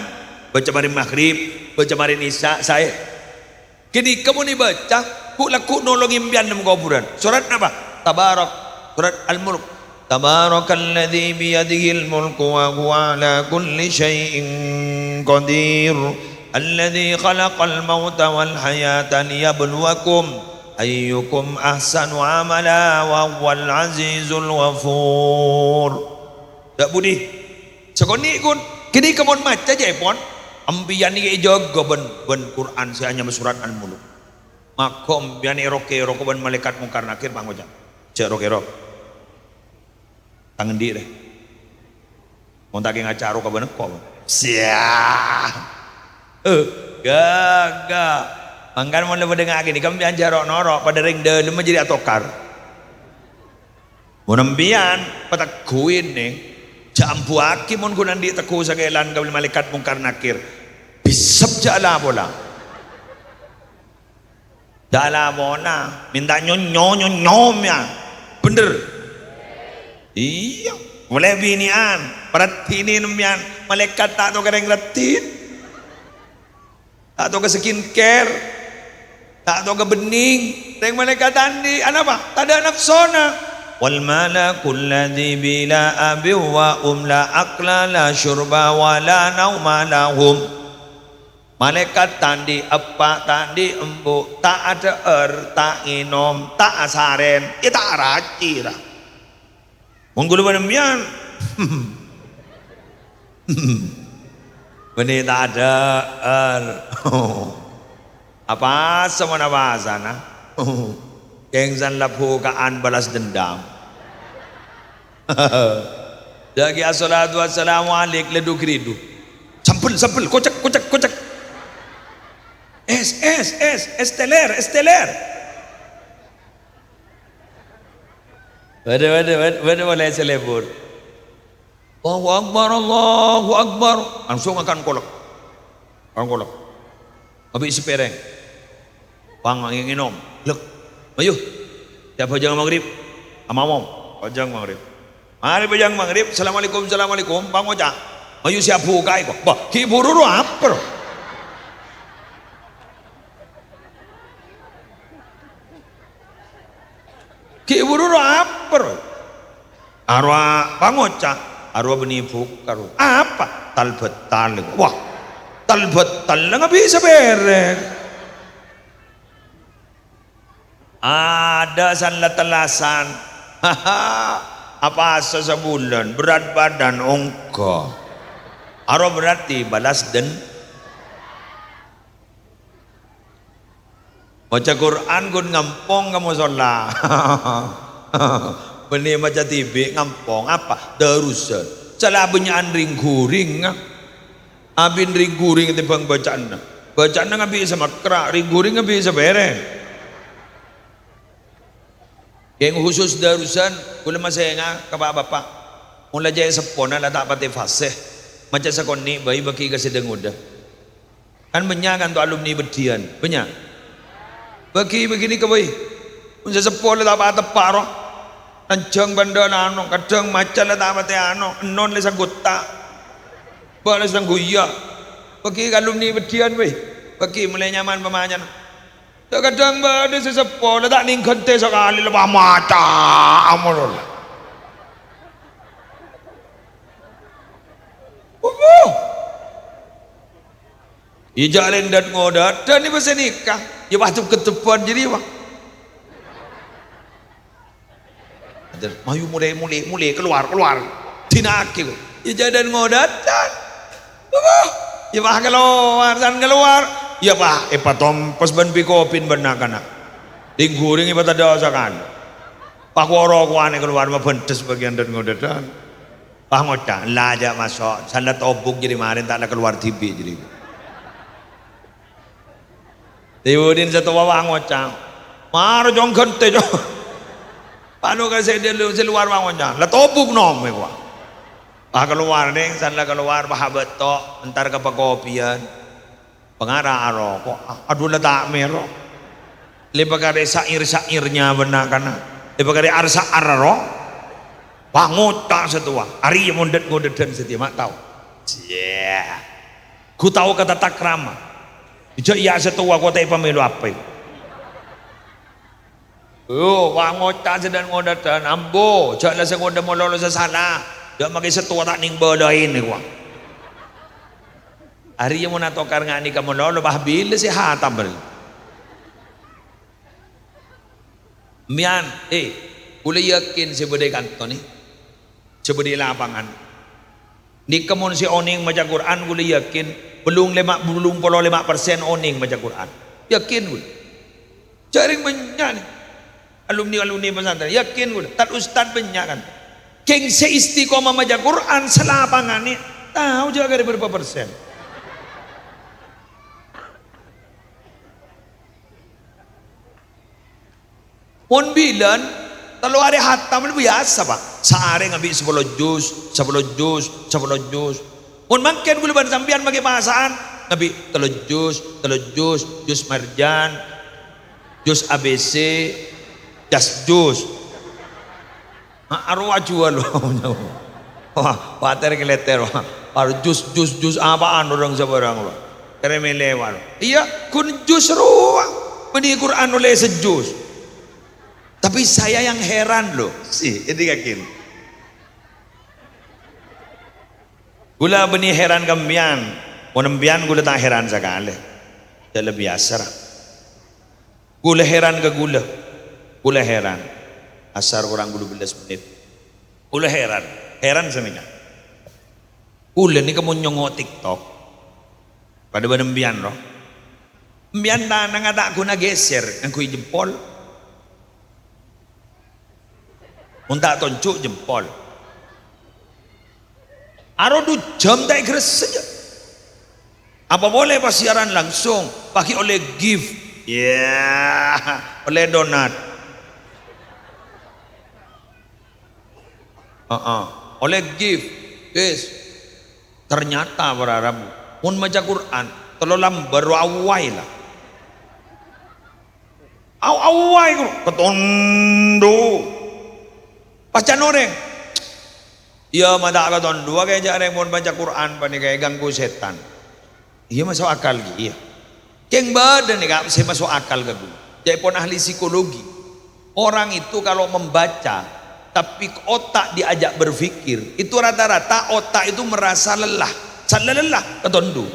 baca mari maghrib baca mari isya saya kini kamu nih baca laku nolongin bian dalam kuburan surat apa tabarak surat Al-Mulk Tabarakalladzi biyadihil mulku wa huwa ala kulli syai'in qadir alladzi khalaqal mauta wal hayata liyabluwakum ayyukum ahsanu amala wa huwal azizul ghafur dak budi sekoni kun kini kemon maca je pon ambian ni jaga ben Quran saya surat Al-Mulk makom bian roke ban malaikat mungkar nakir pangoja cek roke tangan di deh mau tak ngaca ro ka beneko sia gaga angkan mau lebih dengar gini kami jarok norok pada ring de lima jadi atokar mau nembian patak kuin nih jambu aki mon kunan di teku sagelan kami malaikat mungkar nakir bisap jala bola jala bola minta nyom ya bener iya mulai binian perhatiin mian malaikat tak tahu kadang retin tak tahu ke skincare tak tahu ke bening yang malaikat tadi apa tak ada nafsona wal malakul ladzi bila abi wa la akla la syurba wa la nauma lahum malaikat tadi apa tadi embu tak ada tak inom tak asaren tak racira Munggul banemian, benih tak ada apa semua bahasana, gengsan lapukaan balas dendam. Lagi assalatu wassalamu alaik ledu kridu, sampel kocak. Esteler. Waduh boleh selebur. Allahu Akbar. Langsung akan kolak. Habis sepereng. Bang ingin nom. Lek. Ayo. Siapa jangan maghrib? Amamom. Pajang maghrib. Mari pajang maghrib. Assalamualaikum. Bang Oja. Ayo siapa bukai kok. Bah, hiburu apa? Kiburu apa? Arwah pangoca, arwah benifuk karu. Apa? Talbetal. Wah, talbetal nggak bisa beres. Ada sanlat telasan. Apa sebulan berat badan ongko. Arwah berarti balas Baca Quran gun ngampong kamu sholat. Benih baca TV ngampong apa? Darusan. Salah benyaan ring guring. Abin ring guring timbang bacaan. Bacaan nggak bisa makra, ring guring nggak bisa beren. Yang khusus darusan, kula masih nggak bapak. Mula jaya sepona lah tak pati fasih. Macam sakoni bayi bagi kasih dengudah. Kan banyak kan tu alumni berdian, banyak. Bagi begini ke boy, unsa sepuluh tak apa tepak roh, Anjang benda nano, kadang macam lah tak mati ano, non le sangguta, boleh sang guya, Pergi alumni bedian weh. Pergi mulai nyaman pemahaman. Kadang ada sesepuh letak ning kente sekali lepas mata amal. Ijalin dan ngodat dan ini pasal nikah. Ya waktu ketepan jadi wah. Mayu mulai keluar. Tinaki. Ijadan ngodat dan. Ya bah keluar. Ya bah patom pas ban pikopin benakana. Dingguring ipa tada sakan. Pak woro kuane keluar mah bentes bagian dan ngodat. Pak ngocah laja masuk. Salat obuk jadi marin tak ada keluar TV jadi. Tiwudin satu wawang ngocang, maro jong kente jong, panu kasi dia luar wang ngocang, latopuk nom mekwa, keluar nih, sana keluar bahabat to, entar ke pekopian, pengarah aro, kok aduh letak mero, lepas kare sairnya benar kana, lepas kare arsa araro, pangota setua, hari yang ngodet-ngodetan setia mak tahu, ku tahu kata takrama. Ija iya setua kota pemilu apa? Oh, wangota sedang ngodatan ambo, janganlah sengoda mololo sesana. Jangan pakai setua tak ning balain ni kuang. Hari yang mana tokar ngani kamu lolo bah bila si hatam beri. Mian, boleh yakin sebedai kantor ni, sebedai lapangan. Ni kamu si oning maca Quran boleh yakin. Belum 55% oning baca Quran. Yakin gue. Jaring banyak nih. Alumni pesantren. Yakin gue. Tak ustad banyak kan. Keng seistiqomah baca Quran selapangan nih. Tahu jaga berapa persen. Mon bilan kalau hari hatam itu biasa pak. Sehari ngambil 10 juz. Mun makin gula ban sampean bagi bahasaan nabi telur jus marjan, jus ABC, jus. Arwah jual loh. Wah, water keleter wah. Jus apaan orang sebarang loh. Keremelewan. Iya, kun jus ruang. Beni Quran oleh sejus. Tapi saya yang heran loh. Ini yakin. Gula beni heran kambian, monambian gula tak heran sekali, jadi biasa. Gula heran ke gula heran. Asar orang gula 11 menit. Gula heran semuanya. Gula ni kamu nyongok TikTok, pada monambian loh. Mbian na nangada guna geser, aku jempol, unta tonjuk jempol. Aro 2 jam tak keras saja. Apa boleh pas siaran langsung pakai oleh gift, oleh donat, oleh gift, guys. Ternyata berharap, mun baca Quran, telolam baru awai lah, awai ketondo, baca noreng. Ya mata katon dua kayak jarang mau baca Quran pani kayak ganggu setan. Iya masuk akal iya. Keng badan nih kak saya masuk akal ke gue. Jadi pun ahli psikologi. Orang itu kalau membaca tapi otak diajak berpikir itu rata-rata otak itu merasa lelah. Lelah ketondu.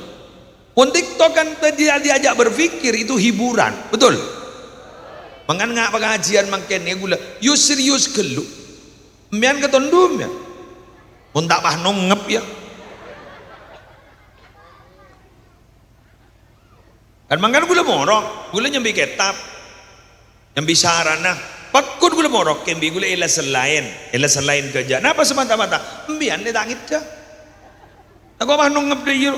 Pun TikTok kan dia diajak berpikir itu hiburan, betul? Mangan nggak pengajian makin ya gula. You serius kelu. Mian ketondu mian. Pun tak pah nongep ya. Kan mangkan gula morok, gula nyambi kitab, nyambi sarana, pakut gula morok, kembi gula ela selain kerja. Napa semata-mata? Mbian ni tangit ja. Aku pah nongep deh yo.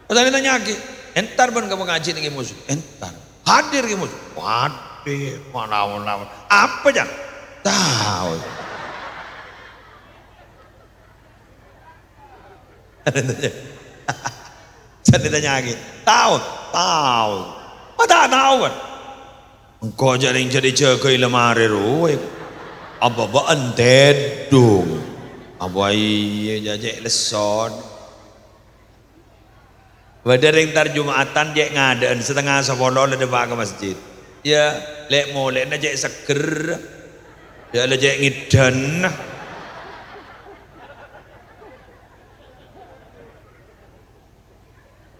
Pasal tanya lagi, entar pun kamu ngaji nih musuh, entar hadir ke musuh, hadir, mana, apa jang? Tahu. Saya ditanya lagi, tahu, tak tahu kan? Engkau jadi jaga lemari ruwe, apa antedung, apa iya jajak leson. Wadering tar Jumatan jek ngadaan setengah 10 le depan ke masjid. Ya, lek molek na jek seger. Ya le jek ngidan.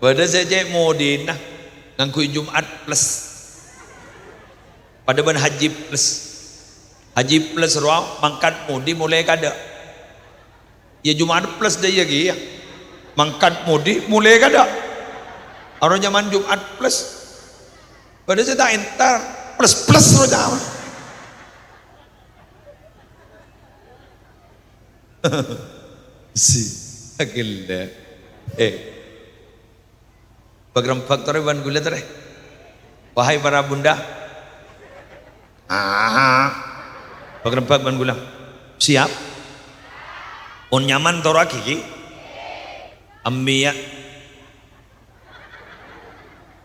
Pada saya jek modin ngangkui Jumat plus. Pada ban haji plus. Haji plus ruang mangkat mudi mulai kada. Ya Jumat plus dah ya gi. Mangkat mudi mulai kada. Orang zaman Jumat plus. Pada saya tak entar plus orang zaman. Si agilda. Program faktor ban gula tere. Wahai para bunda. Program ban gula. Siap? On nyaman toraki ki? Ambiya.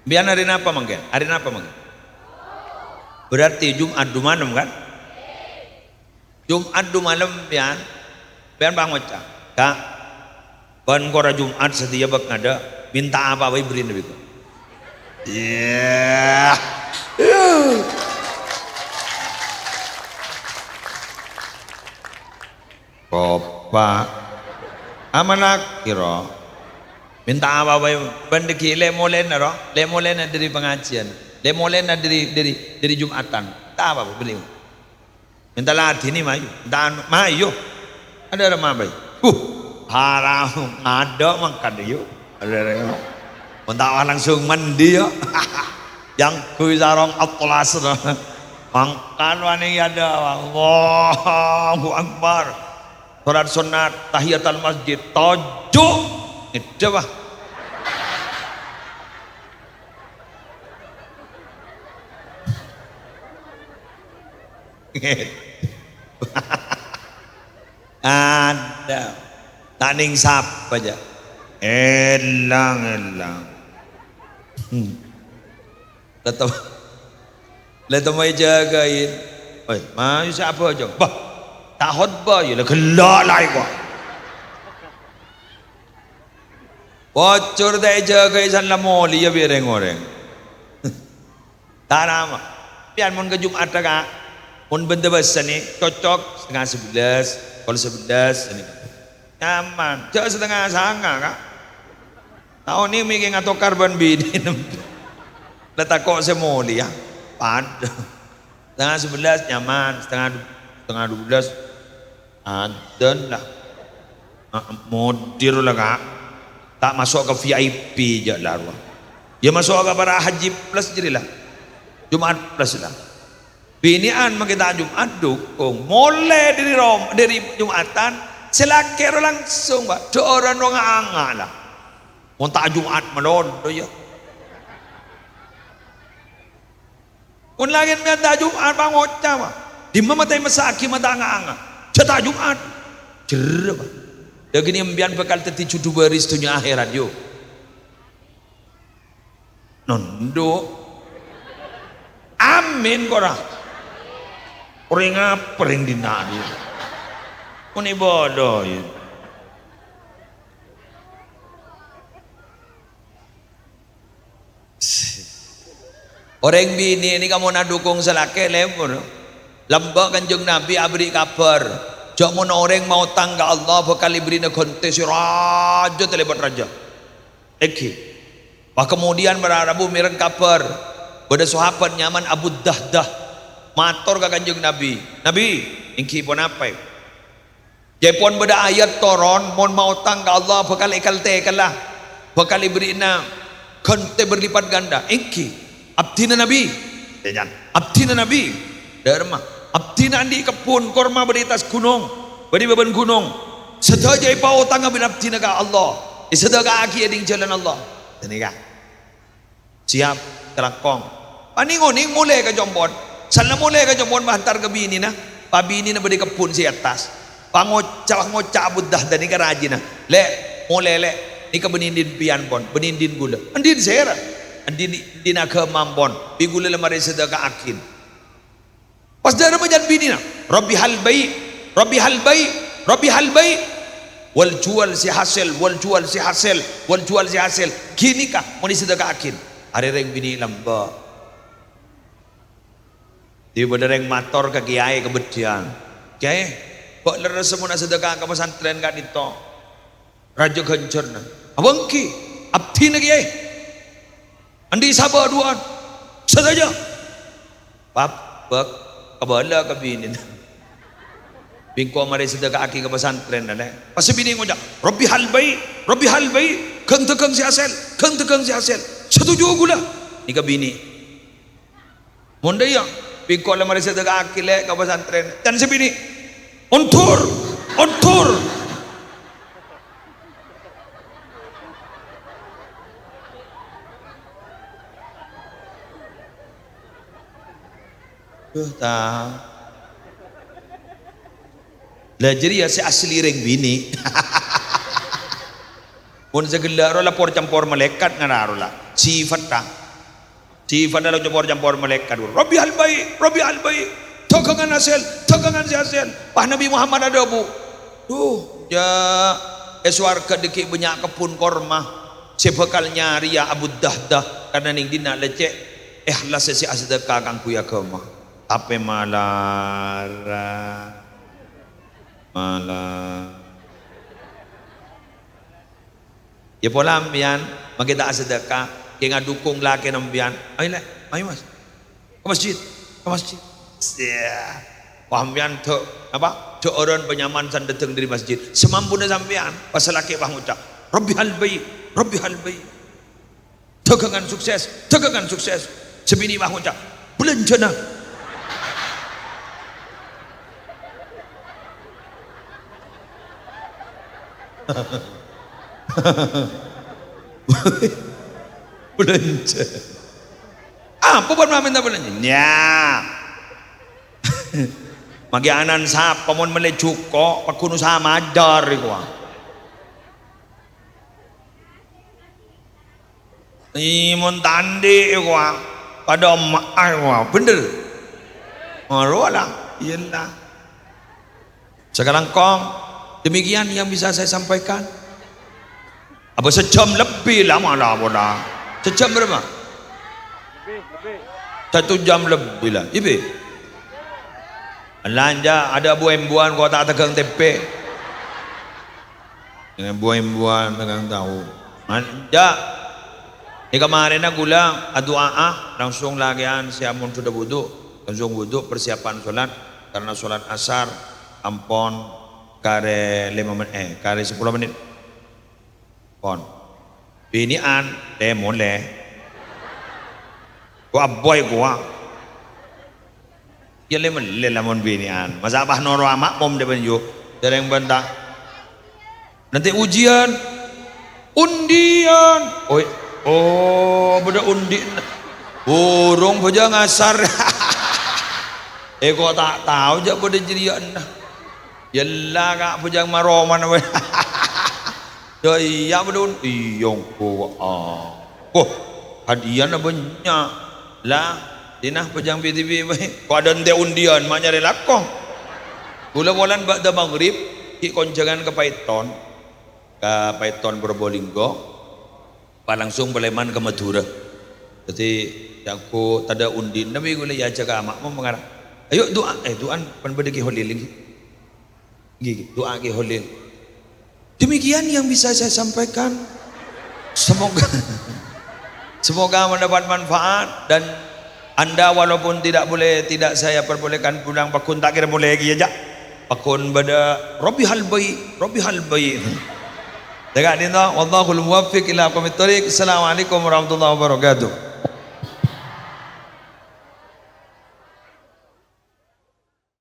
Biar hari apa mangga? Hari apa mangga? Berarti Jumat du malam kan? Jumat du malam biar bangun cak. Kak, ban kora Jumat setia bak ngada. Minta apa bayi beri nabi itu? Yeah. Kopa. Amanak kira. Minta apa bayi? Bandeki lemolen naro. Lemolen dari pengajian. Lemolen dari Jumatan. Tak apa beri. Minta latih ni mayu. Dan mayu. Ada orang bayi. Haram ada makan dia. Ada mentawah langsung mandi ya. Yang kui sarong atlas makan wani ada. Allahu Akbar. Salat sunat tahiyatul masjid tujuh itu bah. Ada tak ning sap aja. Elang. Leto mai jagain. Oi, mai siapa aja? Bah, tak khutbah je lah gelak lai kau. Bocor dah jagai sana moli ya biar orang. Tak nama. Biar mun ke Jumat tak. Mun benda besar ni cocok setengah 11, kalau 11 ni. Nyaman. Jangan setengah sanga kak. Tahun ni mikir ngato karbon bini. Letak kok semoli ya. Pada. Setengah 11 nyaman. Setengah 12 ada lah. Modir lah kak. Tak masuk ke VIP je lah. Ya masuk ke para haji plus jadi lah. Jumat plus lah. Binian makita Jumat dukung. Mulai dari Jumatan. Selakir langsung pak. Orang angah lah. Montak Jumat melon tu ya. Un lagi minta Jumat bangocah pak. Di mana tay masaki mata angah. Cetak Jumat. Jerah pak. Dah gini ambian bakal teti cudu baris dunia akhirat yo. Nondo. Amin korang. Orang apa yang dinari? Ini bodoh ya. Orang bini ini kamu nak dukung selake lemur. Lambak kanjeng Nabi abri kabar. Jangan orang mau tangga Allah bakal diberi kontes raja terlebat raja. Eki. Wah kemudian berarabu mireng kabar. Pada sahabat nyaman Abu Dahdah. Mator ke kanjeng Nabi. Nabi, ingki pun apa? Jepon beda ayat toron. Mon mau tangga Allah bakal ikal tekelah. Bakal diberi kontes berlipat ganda. Ingki. Abdina Nabi. Jangan. Abdina Nabi. Dharma. Abdina di kebun korma beritas gunung, beri beban gunung. Sedaya ipau tangga bin abdina ka Allah. Sedaya aki eding jalan Allah. Tenika. Siap telakong. Paningoning mulai ke jombon. Sana mulai ke jombon bahantar ke bini na. Pa bini na beri kebun si atas. Pangocak budah dan ika rajina. Le mulai le nika benindin pian pon, benindin gula. Andin sera. Andin ke mambon. Bi gula lemari sedaya ka akin. Pas dah remajan bini nak, Rabbi hal baik, wal jual si hasil, wal jual si hasil, wal jual si hasil. Gini kah mau disedekakin? Hari reng bini lamba. Di benereng mator ke kiai kebedian. Kiai, kok leres semua sedekah ke pesantren kan itu? Raja ganjarna. Abangki, abdi na kiai. Andi sabar duaan. Saja. Pap, bak, kabala ke bini. Bingko mari sedekah aki ke pesantren dah. Pas bini ngucap, Rabbi halbai, keng tekeng si hasil. Setuju gula. Ni ke bini. Mondaya, bingko le mari sedekah aki le ke pesantren. Dan si bini, ontur. Tahu. Lah jadi ya si asli reng bini. Pun segala rola por campur malaikat ngararola. Sifat dah campur malaikat. Rabbi halbai. Tegangan si hasil. Pak Nabi Muhammad ada bu. Ya eswarga deki banyak kebun korma. Sebekal nyari ya Abu Dahdah karena ning dina lecek ikhlas si sedekah kang kuya agama. Tapi malah ya pola ambian makita sedekah kaya dukung laki nambian ayo mas ke masjid ambian tu apa tu orang penyaman san datang dari masjid semampu na sambian pasal laki bang ucap Rabbi halbai tegangan sukses sebini bang ucap belanja na belanja apa buat minta belanja ya magi anan sapa mon mele cuko pakunu sama adar iku mon tandi iku pada emak bener marola iyalah sekarang kong demikian yang bisa saya sampaikan. Apa sejam lebih lama lah bola. Sejam berapa? Lebih. 1 jam lebih lah. Ibe. Belanja ada buah-buahan kau tak tegang tempe. Dengan buah-buahan tegang tahu. Manja. Ini kemarin aku bilang doa langsung lagian siamun sudah wudu, langsung wudu persiapan solat karena solat asar ampon kare 5 menit kare 10 menit pon binian lemon le gua boy gua ya lemon le lemon binian mazhabah noro makmum de benjo dereng bentang nanti ujian undian beda undi burung baja ngasar kok tak tahu jak pada jerian Yalla kak pujang maroman we. Ya bedun iyong ko hadiah na banyak lah dinah pujang PTV we. Ko ada ente undian maknya relakong. Bulan-bulan ba'da maghrib ki konjangan ke Paiton Probolinggo langsung Paleman ke Madura. Jadi aku tada undin nabi gula ya jaga amak mau mengarah. Ayo doan penbedeki holiling. Gigi, doa ke holil. Demikian yang bisa saya sampaikan. Semoga mendapat manfaat dan Anda walaupun tidak saya perbolehkan pulang pakun tak kira boleh lagi aja. Pakun pada Rabbi halbai. Dekat ni wallahu muwaffiq ila aqwamit thoriq. Assalamualaikum warahmatullahi wabarakatuh.